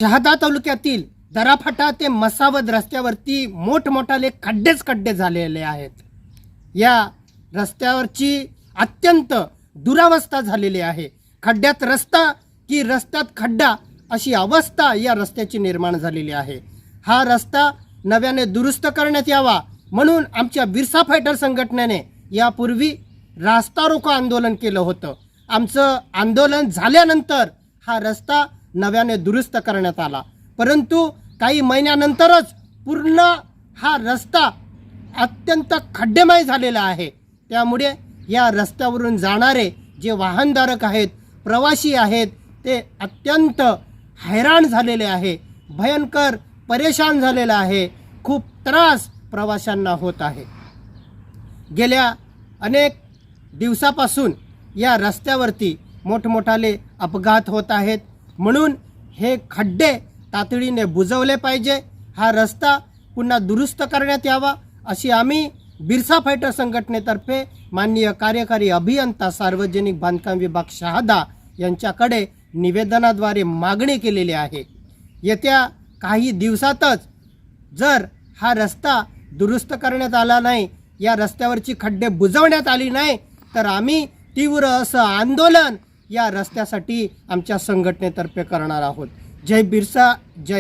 शहादा तालुक्यातील दराफाटा ते मसावद रस्त्यावरती मोठमोठाले खड्डे झालेले आहेत। या रस्त्यावरची अत्यंत दुरावस्था झालेली आहे। खड्ड्यात रस्ता की रस्त्यात खड्डा अशी अवस्था या रस्त्याची निर्माण झालेली आहे। हा रस्ता नव्याने दुरुस्त करण्यात यावा म्हणून आमच्या बिरसा फायटर संघटनेने यापूर्वी रास्ता रोको आंदोलन केलं होतं। आमचं आंदोलन झाल्यानंतर हा रस्ता नव्याने दुरुस्त करण्यात आला, परंतु काही महिन्यानंतरच पूर्ण हा रस्ता अत्यंत खड्डेमय झालेला आहे। त्यामुळे या रस्त्यावरून जाणारे जे वाहनधारक आहेत, प्रवासी आहेत, ते अत्यंत हैराण झालेले आहे, भयंकर परेशान झालेला आहे। खूप त्रास प्रवाशांना होत आहे। गेल्या अनेक दिवसापासून या रस्त्यावरती मोठमोठाले अपघात होत आहेत, म्हणून हे खड्डे तातडीने बुजवले पाहिजे। हा रस्ता पुन्हा दुरुस्त करण्यात यावा अशी आम्ही बिरसा फायटर संघटनेतर्फे माननीय कार्यकारी अभियंता सार्वजनिक बांधकाम विभाग शहादा यांच्याकडे निवेदनाद्वारे मागणी केलेली आहे। येत्या काही दिवसातच जर हा रस्ता दुरुस्त करण्यात आला नाही, या रस्त्यावरची खड्डे बुजवण्यात आली नाही, तर आम्ही तीव्र असं आंदोलन या रस्त्यासाठी आमच्या संघटनेतर्फे करणार आहोत। जय बिरसा, जय